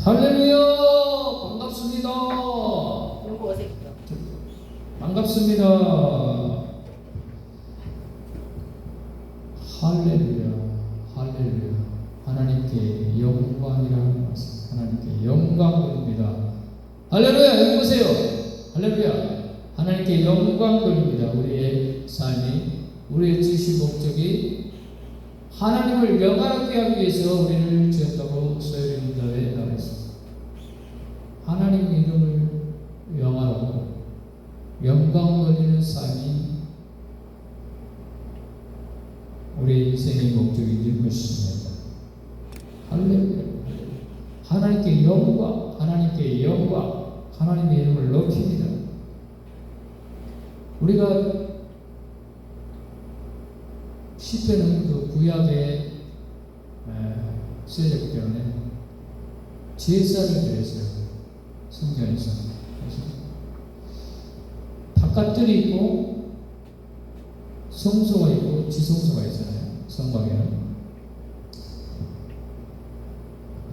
할렐루야! 반갑습니다. 요거 어색해요. 반갑습니다. 할렐루야. 할렐루야. 하나님께 영광이라는 말씀. 하나님께 영광 돌립니다. 할렐루야. 여기 보세요. 할렐루야. 하나님께 영광 돌립니다. 우리의 삶이, 우리의 지신 목적이 하나님을 영화롭게 하기 위해서 우리를 지었다고 소요리문답에 나와 있습니다. 하나님 이름을 영화롭고 영광 돌리는 삶이 우리 인생의 목적이 될 것입니다. 할렐루야. 하나님께 영광, 하나님께 영광, 하나님의 이름을 높입니다. 우리가 시편은 그 구약에 쓰여졌기 때문에 제사를 드렸어요. 성전에서. 바깥들이 있고 성소가 있고 지성소가 있잖아요. 성막에는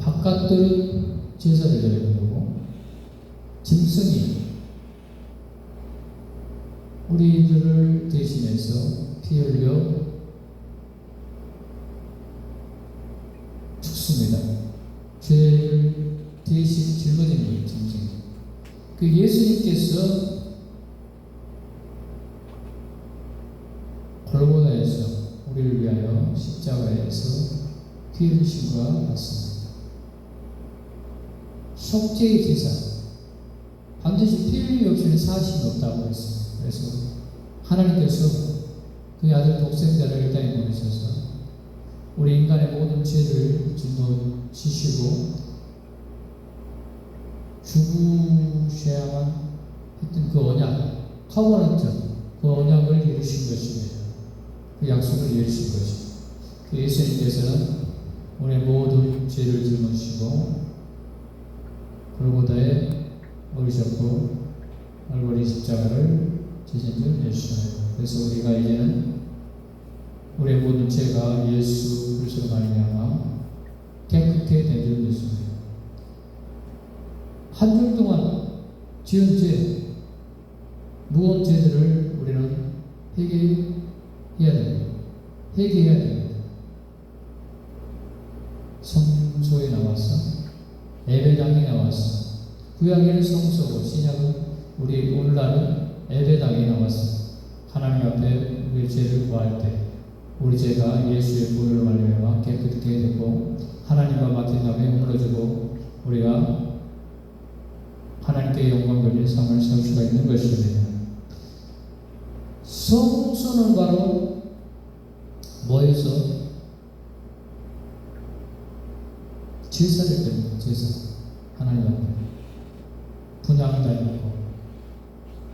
바깥들은 제사를 드리는 거고 짐승이 우리들을 대신해서 피 흘려 죽습니다. 죄를 대신 짊어지는 거예요. 짐승이. 그 예수님께서 골고다에서 우리를 위하여 십자가에서 피 흘리신 것과 같습니다. 속죄의 제사, 반드시 피 흘림이 없이는 사심이 없다고 했습니다. 그래서 하나님께서 그 아들 독생자를 이 땅에 보내셔서 우리 인간의 모든 죄를 짊어지시고 죽으셔야만 했던 그 언약, 커버넌트, 그 언약을 이루신 것입니다. 그 약속을 이루신 것입니다. 그 예수님께서는 우리의 모든 죄를 짊어지시고 골고다에 오르셨고 얼굴의 십자가를 지신 줄 예수님이에요. 그래서 우리가 이제는 우리의 모든 죄가 예수 그리스도로 말미암아 깨끗게 된 줄 믿습니다. 한 주 동안 지은 죄, 무언 죄들을 우리는 회개해야 됩니다. 회개해야 됩니다. 성소에 나와서 예배당에 나와서 구약에는 성소고 신약은 우리 오늘날은 예배당에 나와서 하나님 앞에 우리의 죄를 구할 때 우리 죄가 예수의 보혈로 말미암아 깨끗게 되고 하나님과 맡긴 다음에 무너지고 우리가 하나님께 영광 돌릴 삶을 살 수가 있는 것입니다. 성소는 바로 뭐에서 제사를 드립니다. 제사. 하나님 앞에 분향이 있고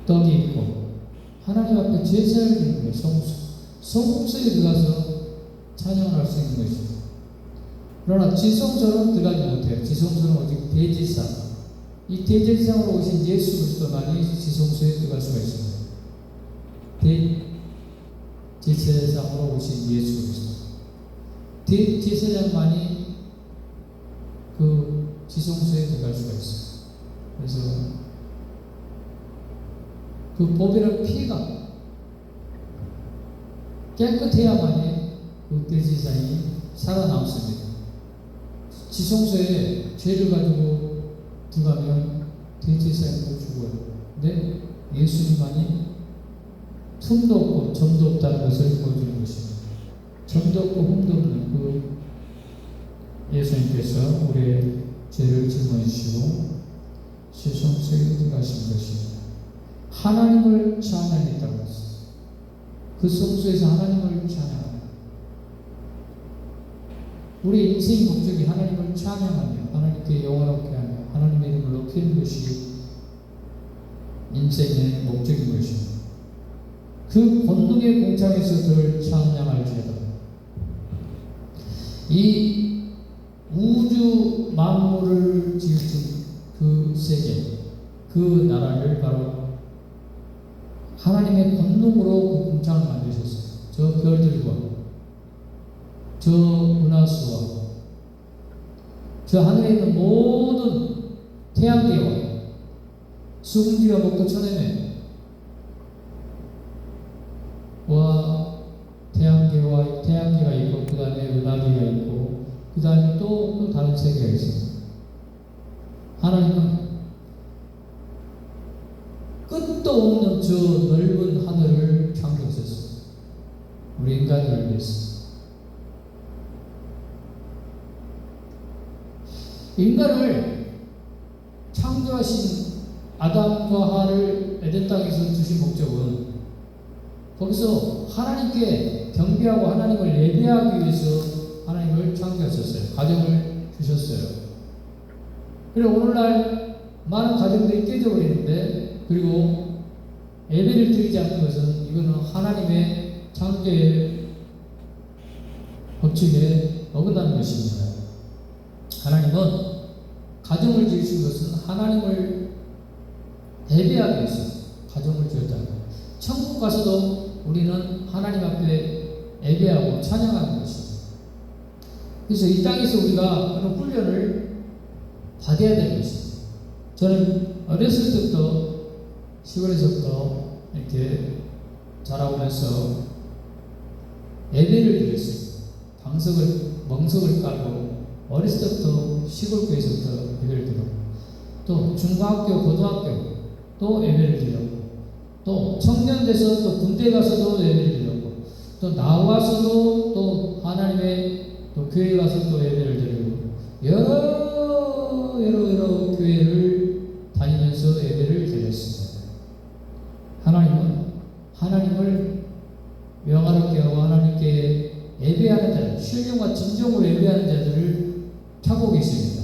떡이 있고 하나님 앞에 제사를 드리는 거예요. 성소에 들어가서 찬양을 할 수 있는 것입니다. 그러나 지성소는 들어가지 못해요. 지성소는 오직 대제사, 이 대제사장으로 오신 예수 그리스도만이 지성소에 들어갈 수가 있습니다. 대제사장으로 오신 예수 그리스도, 대제사장만이 그 지성소에 들어갈 수가 있어요. 그래서 그 법이라는 피가 깨끗해야만이 그 대제사장이 살아남습니다. 지성소에 죄를 가지고 들어가면 대제사장도 죽어요. 근데 예수님만이 틈도 없고 점도 없다는 것을 보여주는 것입니다. 점도 없고 흠도 없는 그 예수님께서 우리의 죄를 짊어지시고 지성소에 들어가신 것입니다. 하나님을 찬양했다고 했어요. 그 성소에서 하나님을 찬양합니다. 우리 인생의 목적이 하나님을 찬양하며 하나님께 영원하게 하며 하나님의 이름을 높이는 것이 인생의 목적인 것입니다. 그 권능의 공창에서 그를 찬양할지어다. 이 우주 만물을 지으신 그 세계, 그 나라를 바로 하나님의 권능으로 그 공창을 만드셨어요. 저 별들과 저 은하수와 저 하늘에 있는 모든 태양계와 수금지와 목도 천해매 와 태양계가 있고 그 다음에 은하계가 있고 그 다음에 또 다른 세계가 있습니다. 하나님은 끝도 없는 저 넓은 하늘을 창조하셨어요. 우리 인간을 위해서. 인간을 창조하신 아담과 하와를 에덴 땅에서 주신 목적은 거기서 하나님께 경배하고 하나님을 예배하기 위해서 하나님을 창조하셨어요. 가정을 주셨어요. 그리고 오늘날 많은 가정들이 깨져버리는데, 그리고 예배를 드리지 않는 것은 이거는 하나님의 창조의 법칙에 어긋나는 것입니다. 하나님은 가정을 지으신 것은 하나님을 예배하기 위해서 가정을 지었다. 천국 가서도 우리는 하나님 앞에 예배하고 찬양하는 것입니다. 그래서 이 땅에서 우리가 그런 훈련을 받아야 되는 것입니다. 저는 어렸을 때부터 시골에서부터 이렇게 자라오면서 예배를 드렸어요. 멍석을 깔고 어렸을 때부터 시골교회에서부터 예배를 드렸고, 또 중고학교, 고등학교 또 예배를 드렸고, 또 청년 돼서 또 군대 가서도 예배를 드렸고, 또 나와서도 또 하나님의 또 교회 가서 또 예배를 드리고, 여러 교회를 다니면서 예배를 드렸습니다. 하나님을 명하롭게 하고 하나님께 예배하는 자들, 신령과 진정으로 예배하는 자들을 찾고 계십니다.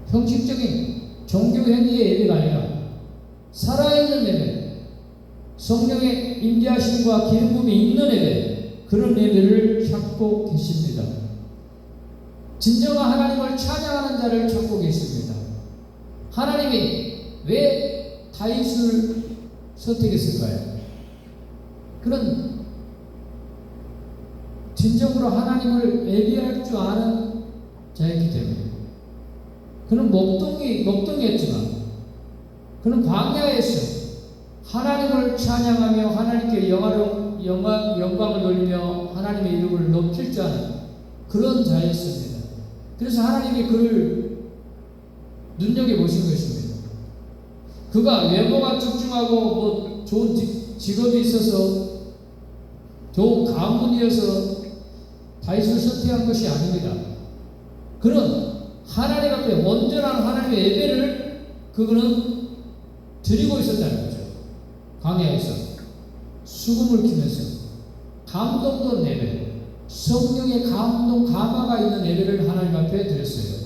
형식적인 종교 행위의 예배가 아니라 살아있는 예배, 성령의 임재하심과 기름 부음이 있는 예배, 그런 예배를 찾고 계십니다. 진정한 하나님을 찬양하는 자를 찾고 계십니다. 하나님이 왜 다윗을 선택했을까요? 그런 진정으로 하나님을 예배할 줄 아는 자였기 때문에. 그는 목동이었지만 그는 광야에서 하나님을 찬양하며 하나님께 영광을 돌리며 하나님의 이름을 높일 줄 아는 그런 자였습니다. 그래서 하나님이 그를 눈여겨보신 것입니다. 그가 외모가 출중하고 좋은 직업이 있어서 좋은 가문이어서 다윗을 선택한 것이 아닙니다. 그는 하나님 앞에 온전한 하나님의 예배를 그는 드리고 있었다는 거죠. 광야에서 수금을 키면서 감동된 예배, 성령의 감화가 있는 예배를 하나님 앞에 드렸어요.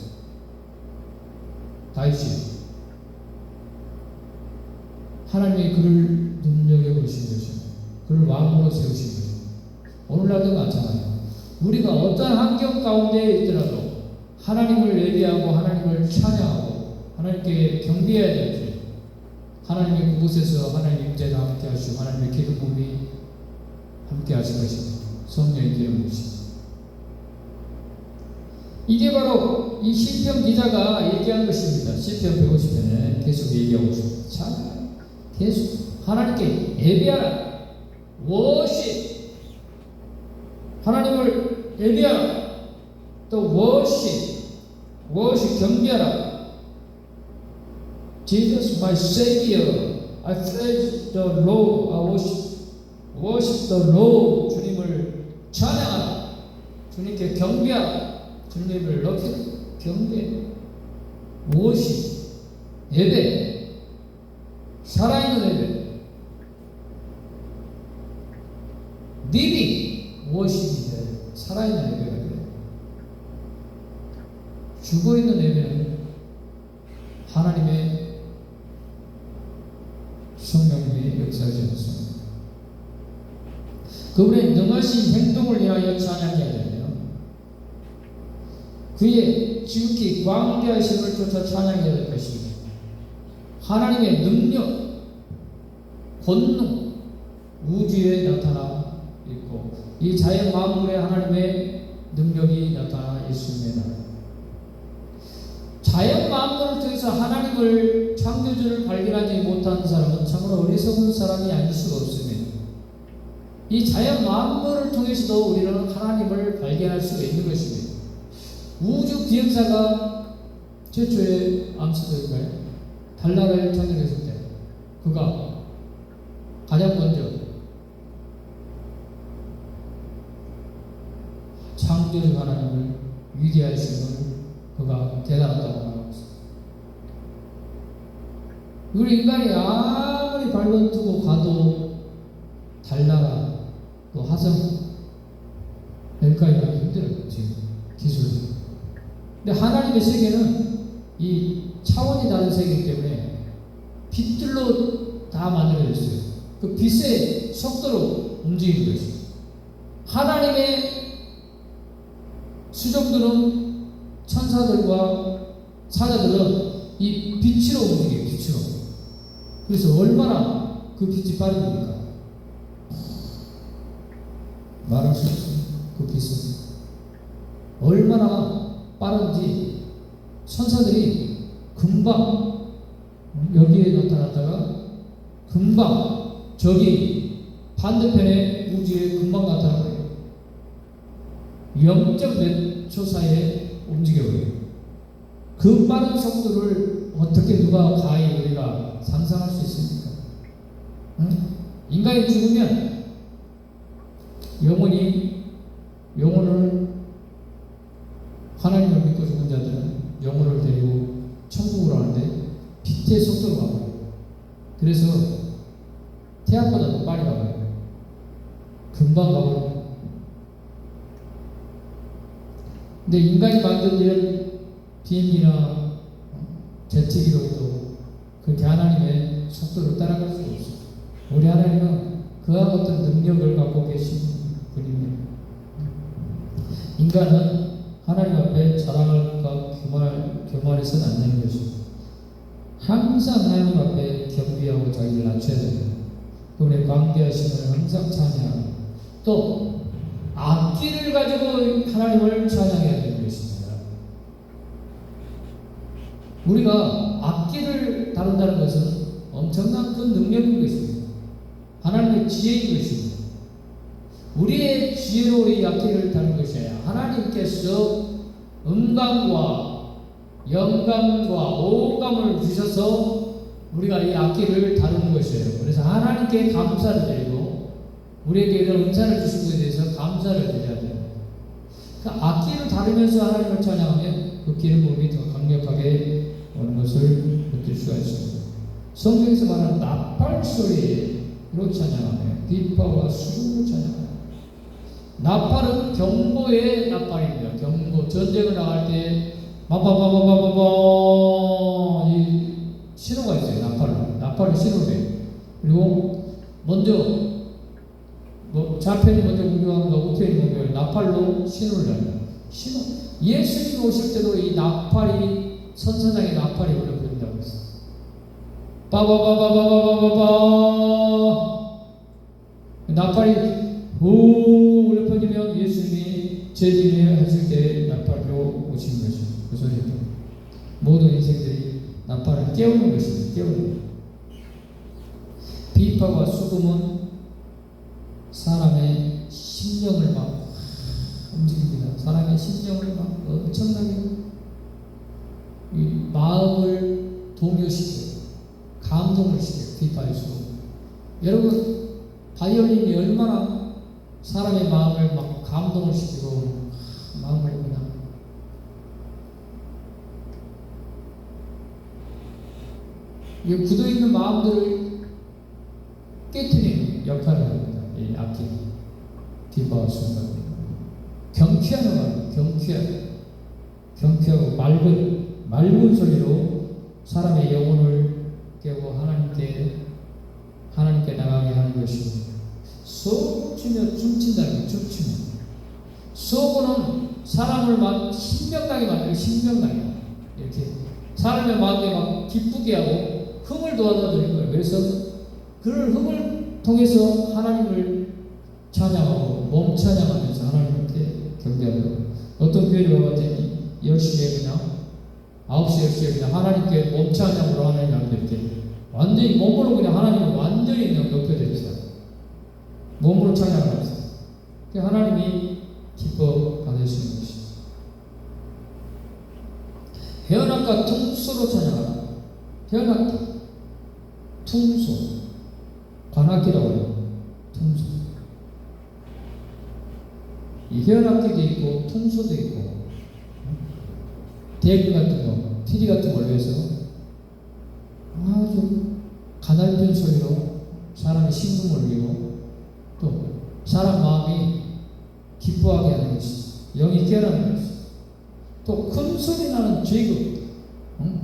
다윗이 하나님이 그를 눈여겨보신 것입니다. 그를 왕으로 세우신 것입니다. 오늘날도 마찬가지입니다. 우리가 어떤 환경 가운데 있더라도 하나님을 예배하고 하나님을 찬양하고 하나님께 경배해야 되지. 하나님의 그곳에서 하나님의 임재가 함께 하시고 하나님의 기름 부음이 함께 하실 것입니다. 성령의 기름 부으십니다. 이게 바로 이 시편 기자가 얘기한 것입니다. 시편 150편에 계속 얘기하고 있습니다. 찬양, 계속 하나님께 예배하라. 워십, 하나님을 예배하라. 또 워십 경배하라. Jesus my Savior, I praise the Lord, I worship the Lord. 주님을 찬양하라. 주님께 경배하라. 주님을 높이라. 경배, 워십, 예배, 살아있는 예배. living 워십인데 살아있는 예배가 돼요. 죽어있는 예배는 하나님의 성령이 역사하지 않습니다. 그분의 능하신 행동을 위하여 찬양해야 되며 그의 지극히 광대하심을 쫓아 찬양해야 될 것입니다. 하나님의 능력, 권능, 우주에 나타나 있고 이 자연 만물에 하나님의 능력이 나타나 있습니다. 마음을 통해서 하나님을 창조주를 발견하지 못한 사람은 참으로 어리석은 사람이 아닐 수가 없습니다. 이 자연 만물을 통해서도 우리는 하나님을 발견할 수가 있는 것입니다. 우주 비행사가 최초의 암스터인가요? 달나라를 착륙했을 때 그가 가장 먼저 창조주 하나님을 위대하심을 그가 대단하다고 말하고 있습니다. 우리 인간이 아무리 발로 뜨고 가도 달나라 또 화성 여기까지 가기 힘들어요. 지금 기술은. 근데 하나님의 세계는 이 차원이 다른 세계이기 때문에 빛들로 다 만들어졌어요. 그 빛의 속도로 움직이는 것이죠. 하나님의 수종들은 천사들과 사자들은 이 빛으로 움직여요. 빛으로. 그래서 얼마나 그 빛이 빠릅니까? 말할 수 없어요. 그 빛은 얼마나 빠른지 천사들이 금방 여기에 나타났다가 금방 저기 반대편의 우주에 금방 나타나요. 0.몇 초 사이에 움직여버려요. 그 빠른 속도를 어떻게 누가 가히 우리가 상상할 수 있습니까? 응? 인간이 죽으면 영혼을 하나님을 믿고 죽은 자들은 영혼을 데리고 천국으로 가는데 빛의 속도로 가버려요. 그래서 태양보다도 빨리 가버려요. 금방 가버려요. 근데 인간이 만든 이런 비행기나 제트기로도 그렇게 하나님의 속도를 따라갈 수가 없어요. 우리 하나님은 그와 같은 능력을 갖고 계신 분입니다. 인간은 하나님 앞에 자랑할까 교만해서는 안 되는 것입니다. 항상 하나님 앞에 겸비하고 자기를 낮춰야 됩니다. 그분의 광대하심을 항상 찬양하고 또 악기를 가지고 하나님을 찬양해야 되는 것입니다. 우리가 악기를 다룬다는 것은 엄청난 큰 능력인 것입니다. 하나님의 지혜인 것입니다. 우리의 지혜로 이 악기를 다루는 것이 아니라 하나님께서 음감과 영감과 오감을 주셔서 우리가 이 악기를 다루는 것이에요. 그래서 하나님께 감사를 드리고 우리에게 이런 은사를 주신 것에 대해서 감사를 드려야 돼요. 그러니까 악기를 다루면서 하나님을 찬양하면 그 기름 부음이 더 강력하게 오는 것을 느낄 수가 있습니다. 성경에서 말하는 나팔 소리로 찬양하며 비파와 수금으로 찬양하며 나팔은 경보의 나팔입니다. 경보 전쟁을 나갈 때 마바바바바바바 이 신호가 있어요. 나팔은 신호를 해요. 그리고 먼저 좌편이 먼저 공격하는 거 우편이 공격을 나팔로 신호를 해요. 신호. 예수님 오실 때도 이 나팔이 선선하게 나팔이 울려버린다고 했어요. 빠바바바바바바바 나팔이 오 울려 퍼지면 예수님이 재림을 하실 때 나팔로 오시는 것입니다. 그 소리입니다. 모든 인생들이 나팔을 깨우는 것입니다. 깨우는 비파와 수금은 사람의 심령을 막 움직입니다. 사람의 심령을 막 엄청나게 이 마음을 동요시켜요. 감동을 시켜요. 비파의 수금. 여러분 바이올린이 얼마나 사람의 마음을 막 감동을 시키고 마음을 그냥 이 굳어있는 마음들을 깨트리는 역할을 합니다. 이 악기 비파와 수금 경쾌한 음악, 경쾌하고 맑은 소리로 사람의 영혼을 깨우고 하나님께 나가게 하는 것입니다. 수업치며 춤춘다는 게 춤추며 수업은 사람을 막 신명나게 만들고 신명나게 이렇게 사람의 마음에 막 기쁘게 하고 흥을 돋아드리는 거예요. 그래서 그 흥을 통해서 하나님을 찬양하고 몸 찬양하면서 하나님께 경배하고 어떤 교회를 가봤더니 10시에 그냥 9시, 10시에 그냥 하나님께 몸 찬양으로 하나님 앞에 이렇게 완전히 몸으로 그냥 하나님을 완전히 그냥 높여드립시다. 몸으로 찬양을 합시다. 하나님이 기뻐 받으시는 것이다. 해어낙과 퉁소로 찬양하라. 해어낙기, 퉁소, 관악기라고 해요. 퉁소. 이 해어낙기도 있고 퉁소도 있고 대금 같은 거, 피리 같은 걸 위해서 아주 가냘픈 소리로 사람의 심금을 울리고 또 사람 마음이 기뻐하게 하는 것이 영이 깨어나는 것이 또 큰 소리 나는 제급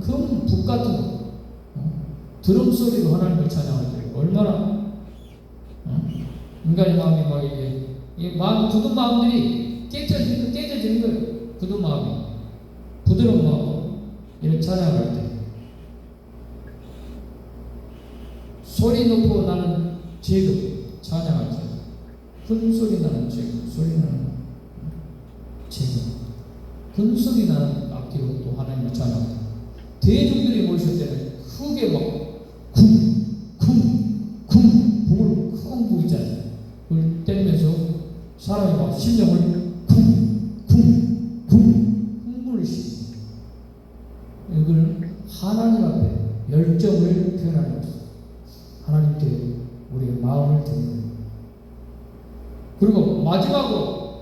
큰 북 같은 거 드럼 소리로 하나님을 찬양할 때 얼마나 인간의 마음이 막 이게 마음 굳은 마음들이 깨져지는 거예요. 굳은 마음이 부드러운 마음으로 이런 찬양을 할 때 소리 높고 나는 제급 찬양할 때 큰 소리 나는 제급 소리 나는 제급 큰 소리 나는 악기로 또 하나님을 찬양합니다. 대중들이 모였을 때는 크게 막 쿵쿵쿵 북을 쿵 부이잖아요. 그걸 때리면서 사람이 막 심령을 쿵쿵쿵 흥분시킵니다. 이걸 하나님 앞에 열정을 표현하는 것입니다. 하나님께 우리의 마음을 드리는 거예요. 그리고 마지막으로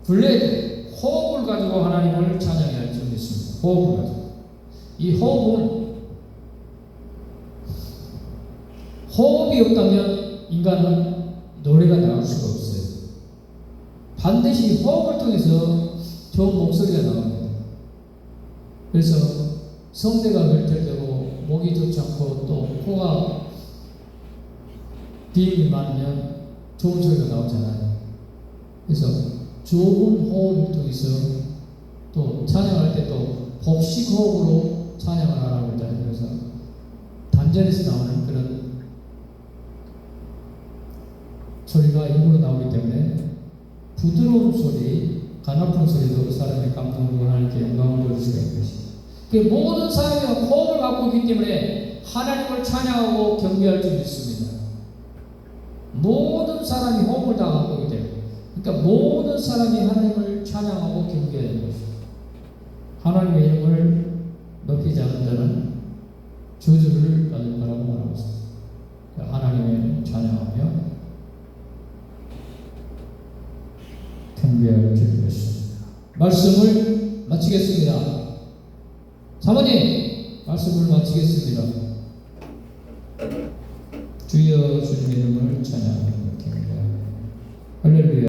블레드 호흡을 가지고 하나님을 찬양해야 할 점이 있습니다. 호흡을 가지고 이 호흡이 없다면 인간은 노래가 나올 수가 없어요. 반드시 호흡을 통해서 좋은 목소리가 나옵니다. 그래서 성대가 결절되고 목이 좋지 않고 또 코가 비음이 많으면 좋은 소리가 나오잖아요. 그래서 좋은 호흡을 통해서 또 찬양할 때 또 복식 호흡으로 찬양을 하라고 했잖아요. 그래서 단전에서 나오는 그런 소리가 입으로 나오기 때문에 부드러운 소리, 가냘픈 소리도 사람의 감동으로 하나님께 영광을 돌릴 수가 있는 것입니다. 모든 사람이 호흡을 갖고 있기 때문에 하나님을 찬양하고 경배할 줄 믿습니다. 모든 사람이 호흡을 다 갖고 있기 때문에 그러니까 모든 사람이 하나님을 찬양하고 경배해야 되는 것입니다. 하나님의 이름을 높이지 않는 자는 저주를 받을 거라고 말하고 있습니다. 하나님의 찬양하며 경배할 줄 믿습니다. 말씀을 마치겠습니다. 사모님 말씀을 마치겠습니다. 주여 주님의 이름을 찬양합니다. 할렐루야.